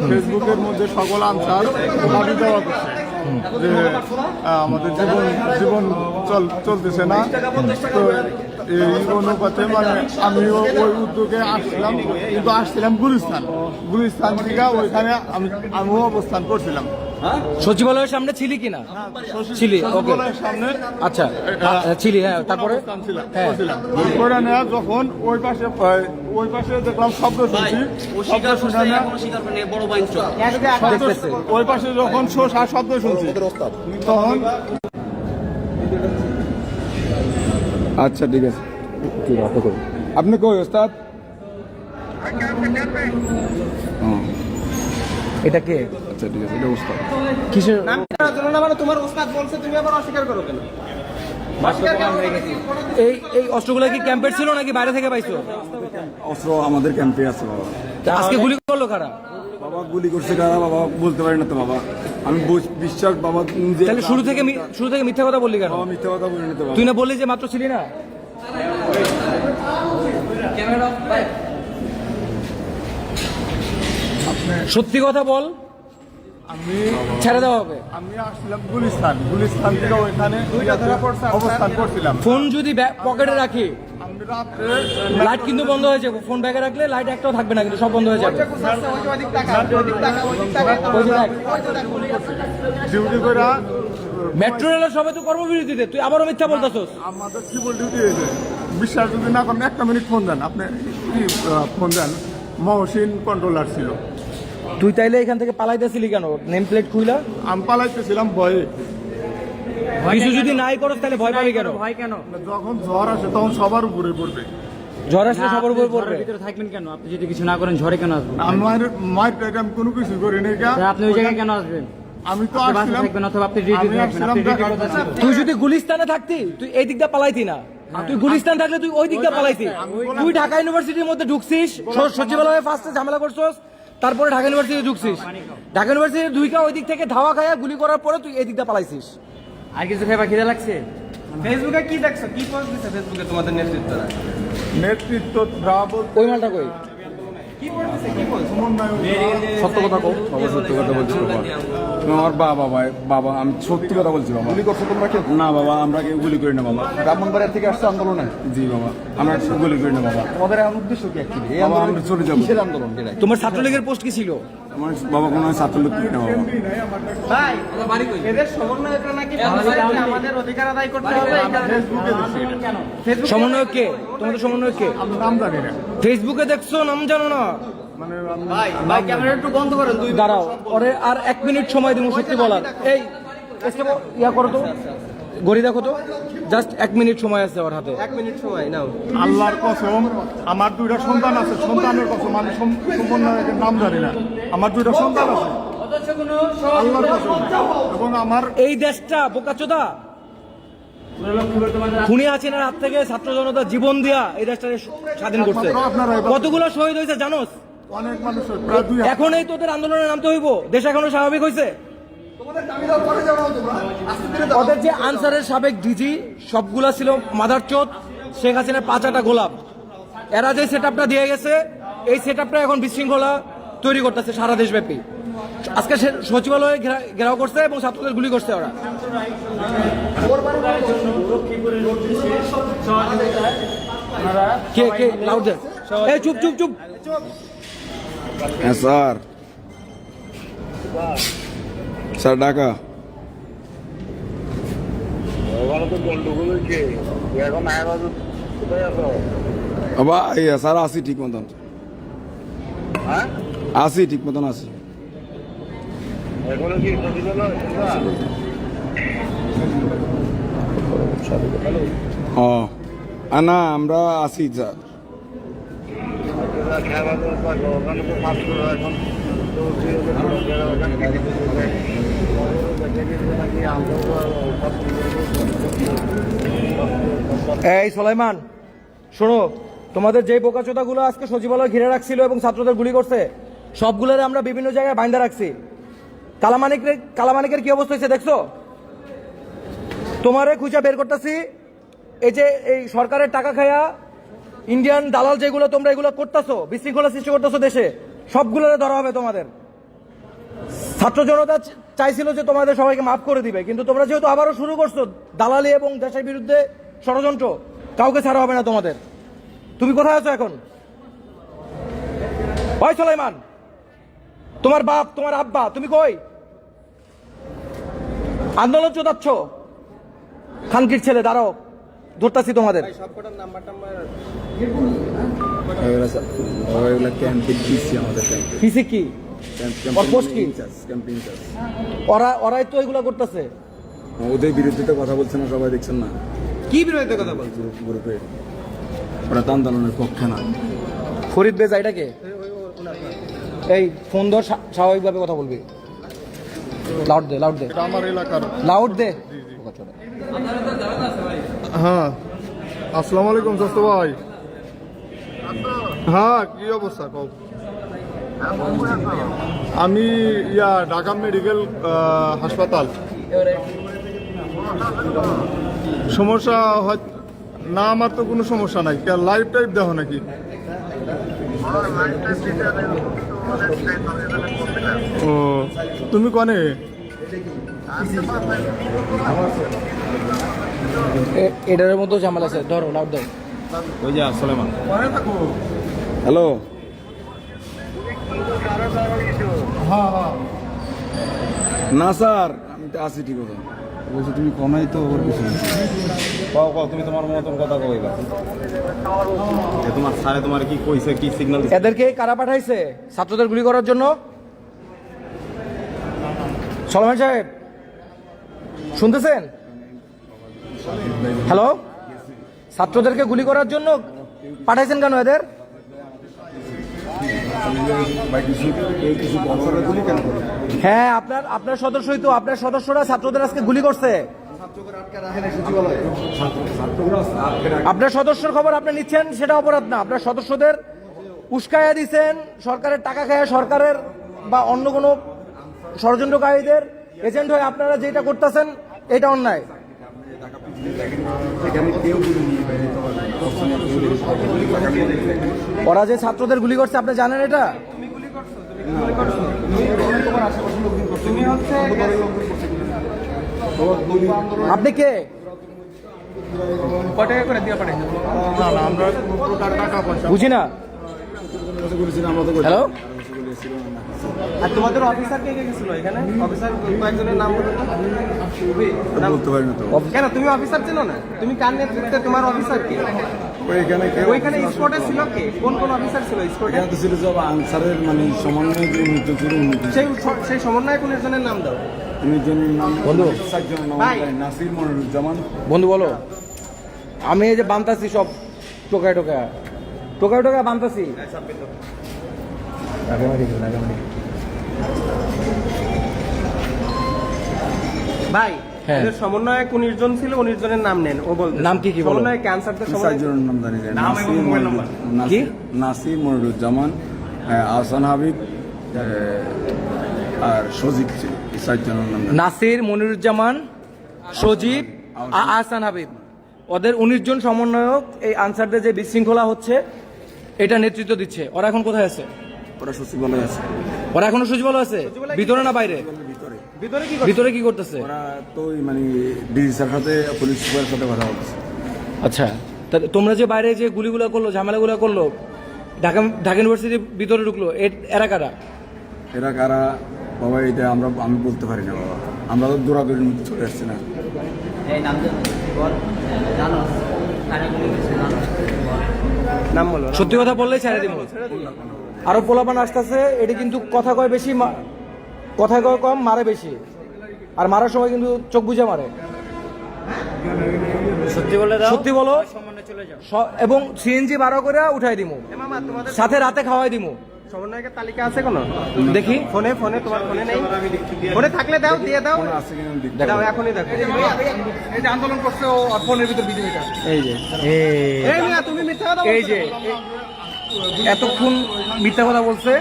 ফেসবুকের মধ্যে সকল আনসার দাবি দেওয়া করছে যে আমাদের জীবন চলতেছে না। তো এই অনুপাতে মানে আমিও ওই উদ্যোগে আসছিলাম, কিন্তু আসছিলাম গুলিস্তান থেকে। ওইখানে আমিও অবস্থান করছিলাম। সচিবালয়ের সামনে ছিলি কিনা? ছিলি, ওকে। সামনে আচ্ছা, ছিলি, হ্যাঁ। তারপরে হ্যাঁ, করে নেওয়া যখন ওই পাশে দেখলাম শব্দ শুনছি, ওই পাশে যখন শব্দ শুনছি তখন। আচ্ছা ঠিক আছে, আপনি কই ওস্তাদ? এটা কে? আচ্ছা ঠিক আছে, এটা ওস্তাদ। কিসের? নাম করার জন্য না, মানে তোমার ওস্তাদ বলছে, তুমি আবার অস্বীকার করো কেন? এই অস্ত্রগুলো কি ক্যাম্পের ছিল নাকি বাইরে থেকে পাইছো? অস্ত্র আমাদের ক্যাম্পে আছে বাবা। আজকে গুলি করলো কারা? বাবা গুলি করছে কারা বাবা বলতে পারি না তো বাবা। আমি বিশ্বাস বাবা নিজে। তাহলে শুরু থেকে মিথ্যা কথা বললি কেন? বাবা মিথ্যা কথা বলি না তো বাবা। তুই না বললি যে মাত্র ছিলি না? সত্যি কথা বল, আমি ছেড়ে দেওয়া হবে। আমি আসছিলাম গুলিস্তান থেকে ওইখানে অবস্থান করছিলাম। ফোন যদি পকেটে রাখি, আমি রাত্রে লাইট কিন্তু বন্ধ হয়ে যাবে। ফোন ব্যাগে রাখলে লাইট একটাও থাকবে না, কিন্তু সব বন্ধ হয়ে যাবে। ডিউটি করে মেট্রো রেলের সবাই তো কর্মবিরতিতে, তুই আবারও মিথ্যা বলতেছস। আমাদের সিভিল ডিউটি হয়েছে। বিশ্বাস যদি না করেন, একটা মিনিট ফোন দেন। আপনি কি ফোন দেন? মহসিন কন্ট্রোলার ছিল। তুই তাইলে এখান থেকে পালাইতেছিলি কেন? নেম প্লেট খুইলা আমি পালাইতেছিলাম ভয়ে। কিছু যদি নাই করস তাহলে ভয় পাবি কেন? ভয় কেন? যখন ঝড় আসে তখন সবার উপরে পড়বে। ঝড় আসলে সবার উপর পড়বে। ভিতরে থাকবেন কেন? আপনি যদি কিছু না করেন ঝড়ে কেন আসবেন? আমার মায়ের আমি কোনো কিছু করি নাই। আপনি ওই জায়গায় কেন আসবেন? আমি তো আপনি বাসায় আসছিলাম, থাকবেন অথবা আপনি ডিউটি থাকবেন। আপনি ডিউটি করতে আসবেন। তুই যদি গুলিস্তানে থাকতি, তুই এই দিকটা পালাইতি না। তুই গুলিস্তান থাকলে তুই ওই দিকটা পালাইছিস। তুই ঢাকা ইউনিভার্সিটির মধ্যে ঢুকছিস, সচিবালয়ে ফার্স্টে ঝামেলা করছস, তারপরে ঢাকা ইউনিভার্সিটি ঢুকছিস। ঢাকা ইউনিভার্সিটি দুইটা ওই দিক থেকে ধাওয়া খায়া গুলি করার পরে তুই এই দিকটা পালাইছিস। আর কিছু খাইবা খিদে লাগছে? ফেসবুকে কি দেখছো, কি পোস্ট দিছে ফেসবুকে তোমাদের নেতৃত্বরা? নেতৃত্ব যা বলতে ওই মালটা কই? সত্য কথা কও বাবা, সত্য কথা বলছি বাবা। তুমি আমার বাবা আমি সত্যি কথা বলছি বাবা। গুলি করছো তোমরা কেউ? না বাবা, আমরা কেউ গুলি করি না বাবা। ব্রাহ্মণবাড়িয়া থেকে আসছে আন্দোলনে? জি বাবা, আমরা গুলি করি না বাবা। তোমাদের এখন উদ্দেশ্য কি অ্যাকচুয়ালি? এই বাবা, আন্দোলন আমরা চলে যাবো। কিসের আন্দোলন এটা? তোমার ছাত্রলীগের পোস্ট কি ছিল? আমার বাবা কোনো ছাত্রলোক করি না বাবা। ভাই এদের সমন্বয়করা নাকি বলছে আমাদের অধিকার আদায় করতে হবে, ফেসবুকে দেখছি এটা। সমন্বয়ক কে? তোমাদের সমন্বয়ক কে? আমি নাম জানি না, ফেসবুকে দেখছো, নাম জানো না? মানে ভাই ক্যামেরা একটু বন্ধ করেন, দুই দাঁড়াও, ওরে আর 1 মিনিট সময় দিব সত্যি বলার। এই ইয়া করো তো, ঘড়ি দেখো তো, জাস্ট 1 মিনিট সময় আছে ওর হাতে। 1 মিনিট সময় নাও। আল্লাহর কসম আমার 2টা সন্তান আছে, সন্তানের কসম আমি সম্পূর্ণ নাম জানি না। আমার 2টা সন্তান আছে আল্লাহর কসম, এবং আমার এই দেশটা বোকাচোদা খুনি হাসিনার হাত থেকে ছাত্র জনতা জীবন দিয়া এই দেশটাকে স্বাধীন করছে। কতগুলো শহীদ হয়েছে জানোস? অনেক মানুষ প্রায় 2 এখন এই তোদের আন্দোলনে নামতে হইব? দেশ এখনো স্বাভাবিক হয়েছে? ওদের যে আনসারের সাবেক ডিজি সবগুলা ছিল মাদারচোদ, শেখ হাসিনার 5 গোলাপ। এরা যে সেটআপটা দিয়ে গেছে, এই সেটআপটা এখন বিশৃঙ্খলা তৈরি করতেছে সারা দেশব্যাপী। আজকে সচিবালয়ে ঘেরাও করছে এবং ছাত্রদের গুলি করছে ওরা। কে কে লাউড দে? এই চুপ চুপ চুপ। হ্যাঁ স্যার, স্যার ঢাকা। বাবা স্যার আসি ঠিক মতন, আসি ঠিক মতন আসি। ও না, আমরা আসি স্যার। এই সোলাইমান শোনো, তোমাদের যে বোকাচোদাগুলো আজকে সচিবালয় ঘিরে রাখছিল এবং ছাত্রদের গুলি করছে, সবগুলোরে আমরা বিভিন্ন জায়গায় বাইন্দা রাখছি। কালামানিকের কি অবস্থা হয়েছে দেখছো? তোমারে খুঁজে বের করতেছি। এই যে এই সরকারের টাকা খায়া ইন্ডিয়ান দালাল যেগুলো তোমরা এগুলো করতেছো, বিশৃঙ্খলা সৃষ্টি করতেছো দেশে, সবগুলোরে ধরা হবে তোমাদের। ছাত্র জনতা চাইছিল যে তোমাদের সবাইকে মাফ করে দিবে, কিন্তু তোমরা যেহেতু আবারও শুরু করছো দালালি এবং দেশের বিরুদ্ধে ষড়যন্ত্র, কাউকে ছাড়া হবে না তোমাদের। তুমি কোথায় আছো এখন? ওই সুলাইমান, তোমার বাপ তোমার আব্বা, তুমি কই? আন্দোলন চোদাচ্ছ, খানকির ছেলে, দাঁড়াও ধরতাছি তোমাদের। সবকটার নাম্বার টাম্বার পিসি কি ওর পোস্ট কি? ওরাই তো এগুলা করতেছে। ওদের বিরুদ্ধে তো কথা বলছে না সবাই, দেখছেন না? কি বিরোধিতা কথা বলছো? গ্রুপে ওরা তো আন্দোলনের পক্ষে না। ফরিদ বেজা এটাকে এই ফোন ধর, স্বাভাবিকভাবে কথা বলবি। লাউড দে, লাউড দে, এটা আমার এলাকার। লাউড দে। হ্যাঁ, আসসালামু আলাইকুম দোস্ত ভাই। হ্যাঁ, কি অবস্থা কও? আমি ঢাকা মেডিকেল হাসপাতাল। সমস্যা হয় না? আমার তো কোনো সমস্যা নাই। লাইভ টাইপ দেখো নাকি? ও, তুমি কনে? এটার মতো ঝামেলা আছে, ধরো লাউড দাও। ওই যে সুলাইমান। হ্যালো। হ্যাঁ হ্যাঁ, না স্যার, আমি তো আসি ঠিক কথা বলছি। তুমি কমাই তো ওর কিছু কও কও, তুমি তোমার মতন কথা কও। এবার তোমার স্যারে তোমার কি কইছে, কি সিগন্যাল দিছে? এদেরকে কারা পাঠাইছে ছাত্রদের গুলি করার জন্য? সলমান সাহেব শুনতেছেন? হ্যালো, ছাত্রদেরকে গুলি করার জন্য পাঠাইছেন কেন এদের? হ্যাঁ, আপনার সদস্যই তো, আপনার সদস্যরা ছাত্রদের আজকে গুলি করছে। আপনার সদস্যর খবর আপনি নিচ্ছেন, সেটা অপরাধ না। আপনার সদস্যদের উস্কাইয়া দিচ্ছেন, সরকারের টাকা খায়, সরকারের বা অন্য কোনো ষড়যন্ত্রকারীদের এজেন্ট হয়ে আপনারা যেটা করতেছেন এটা অন্যায়। ওরা যে ছাত্রদের গুলি করছে আপনি জানেন এটা? আপনি কে? কত টাকা করে দিয়ে পাঠাই? বুঝি না। হ্যালো, আর তোমাদের অফিসার কে কে গেছিল এখানে? অফিসার কয়েকজনের নাম বলো তো। বলতে পারি না তো। কেন তুমি অফিসার ছিল না? তুমি কার নেতৃত্বে তোমার অফিসার কে? ওইখানে স্পটে ছিল কে? কোন কোন অফিসার ছিল স্পটে? এটা তো ছিল সব আনসারের মানে সমন্বয় যে উন্নীত ছিল সেই সমন্বয় কোন একজনের নাম দাও। উন্নীতজনের নাম বন্ধু। 7 জনের নাম ভাই। নাসির মনিরুজ্জামান। বন্ধু বলো, আমি এই যে বানতাছি সব টোকায় টোকায় টোকায় টোকায় বানতাছি। ভাই হ্যাঁ। এদের সমন্বয়ক 19 জন ছিল, 19 জনের নাম নেন। ও বলতে নাম কি কি বলো? সমন্বয়ক ক্যান্সারদের 7 সমন্বয় জনের নাম জানি যায়। নাম এবং মোবাইল নাম্বার। কি? নাসির মনিরুজ্জামান, আহসান হাবিব আর সজীব ছিল। 7 জনের নাম জানি। নাসির, মনিরুজ্জামান, সজীব, আহসান হাবিব, ওদের 19 জন সমন্বয়ক এই আনসারদের যে বিশৃঙ্খলা হচ্ছে এটা নেতৃত্ব দিচ্ছে। ওরা এখন কোথায় আছে? ওরা সচিবালয়ে আছে। ওরা এখনো সচিবালয় আছে? ভিতরে না বাইরে? ভিতরে কি ভিতরে কি করতেছে? ওরা তো ওই মানে ডিসি স্যার সাথে পুলিশ সুপারের সাথে কথা বলছে। আচ্ছা, তাহলে তোমরা যে বাইরে যে গুলিগুলো করলো, ঝামেলাগুলো করলো, ঢাকা ইউনিভার্সিটির ভিতরে ঢুকলো, এরা কারা? এরা কারা বাবা এটা আমি বলতে পারি না বাবা। আমরা তো দৌড়াদৌড়ির মধ্যে চলে আসছি না। নাম বলো। সত্যি কথা বললেই ছেড়ে দিব। আরো পোলাপান আসতেছে, এটি কিন্তু কথা কয় বেশি, কথা কয় কম, মারে বেশি। আর মারার সময় কিন্তু চোখ বুঝে মারে। সত্যি বলে দাও, সত্যি বলো, সম্মানে চলে যাও। এবং সিএনজি 12 করে উঠাই দিমু, মামা তোমাদের সাথে রাতে খাওয়াই দিমু। সমন্বয়কের তালিকা আছে কোনো? দেখি ফোনে তোমার ফোনে নেই? ফোনে থাকলে দাও, দিয়ে দাও। আছে কিনা দেখি। দাও এখনই দেখো। এই যে আন্দোলন করছে ও ফোনের ভিতর বিজেপিটা। এই যে এই মিয়া তুমি মিথ্যা কথা এই যে এতক্ষণ মিথ্যা কথা বলছে।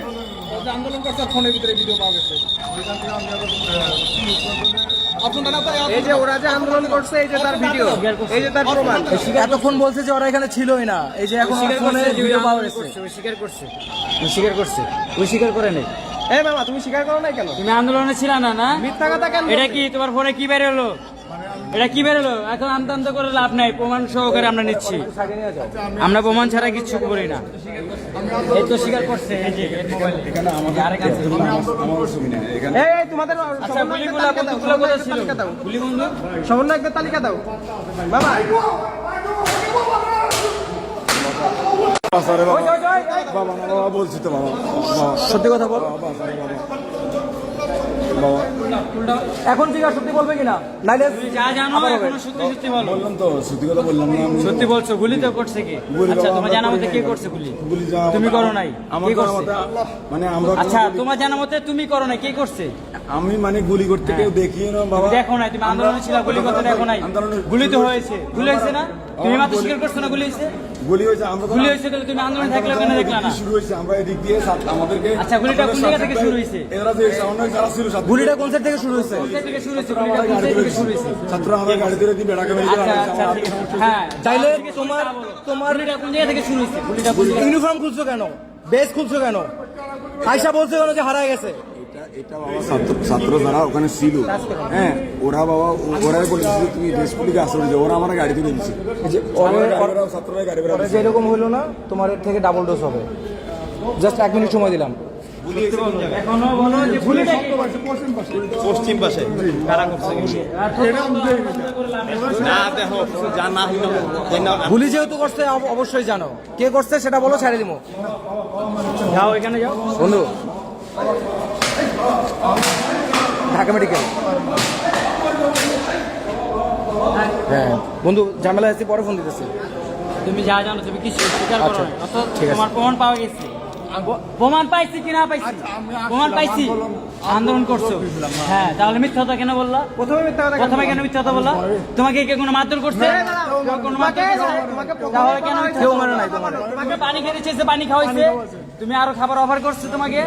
যে আন্দোলন করছে আর ফোনের ভিতরে ভিডিও পাওয়া গেছে। আপনারা তো এই যে ওরা যে আন্দোলন করছে, এই যে তার ভিডিও, এই যে তার প্রমাণ। এতক্ষণ বলছে যে ওরা এখানে ছিলই না। এই যে এখন ফোনে ভিডিও পাওয়া গেছে। ওই স্বীকার করছে, ওই স্বীকার করছে, ওই স্বীকার করে নেই। এই মামা তুমি স্বীকার করো না কেন? তুমি আন্দোলনে ছিল না? না, মিথ্যা কথা কেন? এটা কি তোমার ফোনে কি বের হলো? এটা কি বের হলো? এখন আমদান্ত করে লাভ নাই, প্রমাণ সহকারে আমরা নিচ্ছি। আমরা প্রমাণ ছাড়া কিচ্ছু করি না। এই তো স্বীকার করছে, এই যে এর মোবাইলে। এখানে আমাদের আমার ছবি নেই এখানে। এই তোমাদের আচ্ছা, গুলিগুলো সমন্বয়কদের কোথায় ছিল? তালিকা দাও। গুলি বন্ধু, সমন্বয়কদের তালিকা দাও মামা। বাবা বাবা না বাবা বলছি তো বাবা। সত্যি কথা বল। বাবা এখন ঠিক আছে, সত্যি বলবে কিনা? নাইলে তুমি যা জানো এখনো সত্যি সত্যি বলো। বললাম তো সত্যি কথা বললাম না আমি। সত্যি বলছো, গুলি তো করছে কে? গুলি আচ্ছা, বাবা তোমার জানা মতে আমরা কে করছে গুলি? গুলি যাওয়া তুমি করো নাই? আমার কে জানা করছে? মতে মানে আমরা আচ্ছা, তোমার জানা মতে তুমি করো নাই, কে করছে? আমি মানে গুলি করতে কেউ দেখি না বাবা। দেখো নাই, তুমি আন্দোলনে ছিল, গুলি করতে দেখো নাই? গুলি তো হয়েছে, গুলি হয়েছে না? তুমি মাত্র স্বীকার করছো না গুলি হয়েছে? গুলি হয়েছে আমরা তো- গুলি হয়েছে, তাহলে তুমি আন্দোলনে থাকলে কেন দেখলা না? শুরু হয়েছে আমরা এদিক দিয়ে আমাদেরকে। আচ্ছা, গুলিটা কোন জায়গা থেকে শুরু হয়েছে? এরা যে সামনে যারা ছিল গুলিটা কোন সাইড থেকে শুরু হয়েছে? কোথা থেকে শুরু হয়েছে? গুলিটা কোন জায়গা থেকে শুরু হয়েছে? ছাত্র আমরা গাড়ি ধরে দিয়ে বেড়াকে মেরে আচ্ছা আচ্ছা, ঠিক আছে। হ্যাঁ, তাইলে তোমার গুলিটা কোন জায়গা থেকে শুরু হয়েছে? গুলিটা কোন জায়গা? ইউনিফর্ম খুলছো কেন? বেস খুলছো কেন? আয়সা বলছে কেন যে হারায় গেছে? এটা বাবা ছাত্র যারা ওখানে ছিল, হ্যাঁ ওরা বাবা ওরাই বলেছে যে তুমি রেসপুলিকে আসলে যে ওরা আমার গাড়ি তুলে দিচ্ছে। ছাত্ররা গাড়ি বেড়া ওরা যেরকম হইলো না, তোমার এর থেকে ডাবল ডোজ হবে। জাস্ট 1 মিনিট সময় দিলাম। এখনো বলো যে গুলিটা কি? পশ্চিম পাশে কারা করছে না দেখো জানা হইলো গুলি যেহেতু করছে অবশ্যই জানো কে করছে, সেটা বলো, ছেড়ে দিব। যাও এখানে যাও বন্ধু, ঢাকা মেডিকেল। হ্যাঁ বন্ধু, ঝামেলা আছে, পরে ফোন দিতেছে। তুমি যা জানো তুমি কিছু স্বীকার করো আচ্ছা, না। অত ঠিক আছে। তোমার প্রমাণ পাওয়া গেছে, প্রমাণ পাইছি কি না পাইছি? আচ্ছা, আমি প্রমাণ পাইছি। আন্দোলন করছো, হ্যাঁ, তাহলে মিথ্যা কথা কেন বললা? প্রথমে কেন মিথ্যা কথা বললা? তোমাকে কে কোনো মারধর করছে? কেউ কোনো মারধর করছে? তাহলে কেন মিথ্যা কেউ কথা মানে বললা? নাই তোমার। তোমাকে পানি খেতে চেয়েছে, পানি খাওয়াইছে, তুমি আরো খাবার অফার করছো, তোমাকে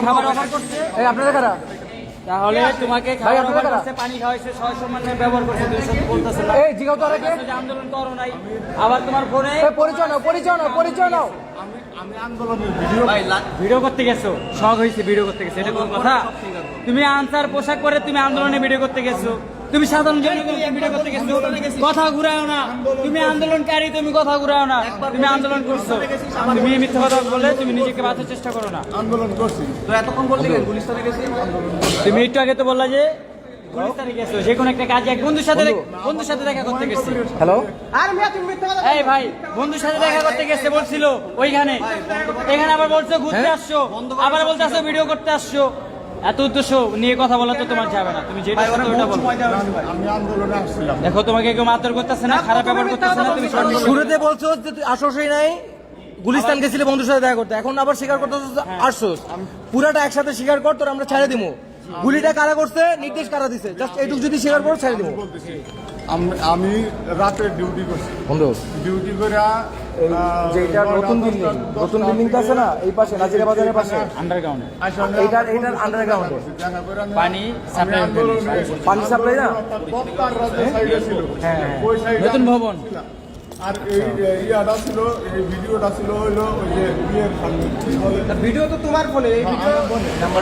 খাবার অফার করছে, এই আপনারা কারা? তাহলে তোমাকে খাবার আপনারা অফার কারা? করছে, পানি খাওয়াইছে, সসম্মানে ব্যবহার করছে, তুমি সত্যি বলতেছো না। এই জিগাও তো আরে কে? যে আন্দোলন করো নাই, আবার তোমার ফোনে এই পরিচয় নাও, পরিচয় নাও, পরিচয় নাও। আমি আন্দোলনের ভিডিও ভিডিও করতে গেছো, শখ হয়েছে ভিডিও করতে গেছো, এটা কোন কথা? তুমি আনসার পোশাক পরে তুমি আন্দোলনে ভিডিও করতে গেছো, তুমি সাধারণ জনগণকে ভিডিও করতে গেছো, কথা ঘুরাও না, তুমি আন্দোলনকারী, তুমি কথা ঘুরাও না, তুমি আন্দোলন করছো, তুমি মিথ্যা কথা বলে তুমি নিজেকে বাঁচার চেষ্টা করো না। আন্দোলন করছি। তুমি একটু আগে তো বললা যে গুলিস্তানে গেছো, যে কোনো একটা কাজে এক বন্ধুর সাথে দেখা করতে গেছি। হ্যালো, আর মিয়া তুমি মিথ্যা কথা এই ভাই, বন্ধুর সাথে দেখা করতে গেছে বলছিল ওইখানে, এখানে আবার বলছো ঘুরতে আসছো, আবার বলতে আসছো ভিডিও করতে আসছো। এত উদ্দেশ্য নিয়ে কথা বলা তো তোমার যাবে না, তুমি যেটা করতে ওইটা বলো। আমি আন্দোলনে আসছিলাম। দেখো তোমাকে কেউ মারধর করতেছে না, খারাপ ব্যবহার করতেছে না, তুমি সরল বলো। শুরুতে বলছো যে তুই আসোসই নাই, গুলিস্তান গেছিলে বন্ধুর সাথে দেখা করতে, এখন আবার স্বীকার করতে আসছোস। পুরাটা একসাথে স্বীকার কর, তোর আমরা ছেড়ে দিবো। গুলিটা কারা করছে, নির্দেশ কারা দিছে, জাস্ট এইটুকু যদি স্বীকার করো ছেড়ে দিবো। আমি রাতে ডিউটি করছি। বন্ধু, ডিউটি করে যেটা নতুন বিল্ডিংটা আছে না, এই পাশে নাজিরা বাজারের পাশে, আন্ডারগ্রাউন্ডে এইটার আন্ডারগ্রাউন্ডে পানি সাপ্লাই, পানি সাপ্লাই না, নতুন ভবন। আর এই ইয়াটা ছিল, এই ভিডিওটা ছিল হইলো ওই যে বিয়ের সামনে কি বলে? ভিডিও তো তোমার ফোনে, এই ভিডিও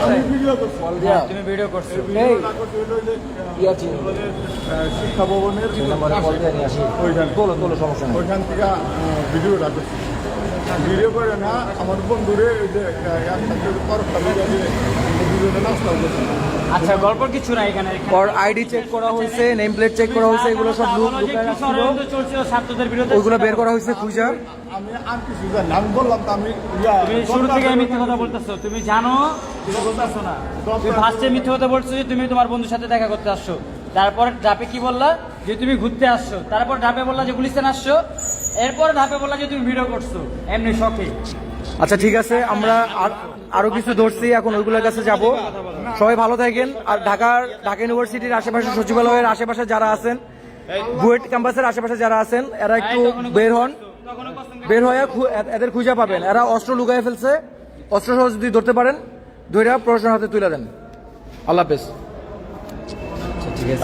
আমি ভিডিও করছি। তুমি ভিডিও করছো, ভিডিওটা করছি হইলো যে শিক্ষা ভবনের তোলো সমস্যা নেই। ওইখান থেকে ভিডিওটা করছি। ভিডিও করে না আমার বন্ধুরে ওই যে একসাথে তরফটা ভিডিওটা নাস্তা করছি। আচ্ছা গল্প কিছু না এখানে। ওর আইডি চেক করা হয়েছে, নেম প্লেট চেক করা হয়েছে, এগুলো সব চলছিল ছাত্রদের বিরুদ্ধে, ওইগুলো বের করা হয়েছে খুঁজা। আমি আর কিছু জানি না। আমি বললাম তো আমি তুমি শুরু থেকে মিথ্যা কথা বলতেছো, তুমি জানো, তুমি বলতেছো না। তুমি ফার্স্টে মিথ্যা কথা বলছো যে তুমি তোমার বন্ধুর সাথে দেখা করতে আসছো, তারপর ধাপে কি বললা যে তুমি ঘুরতে আসছো, তারপর ধাপে বললা যে গুলিস্তান আসছো, এরপর ধাপে বললা যে তুমি ভিডিও করছো এমনি শখে। আচ্ছা ঠিক আছে, আমরা আরো কিছু ধরছি, এখন ওইগুলোর কাছে যাব। সবাই ভালো থাকেন। আর ঢাকা ইউনিভার্সিটির আশেপাশে, সচিবালয়ের আশেপাশে যারা আছেন, বুয়েট ক্যাম্পাসের আশেপাশে যারা আছেন, এরা একটু বের হন, বের হয়ে এদের খুঁজে পাবেন। এরা অস্ত্র লুকায় ফেলছে, অস্ত্র সহ যদি ধরতে পারেন, ধরে প্রশাসনের হাতে তুলে দেন। আল্লাহ হাফেজ। ঠিক আছে।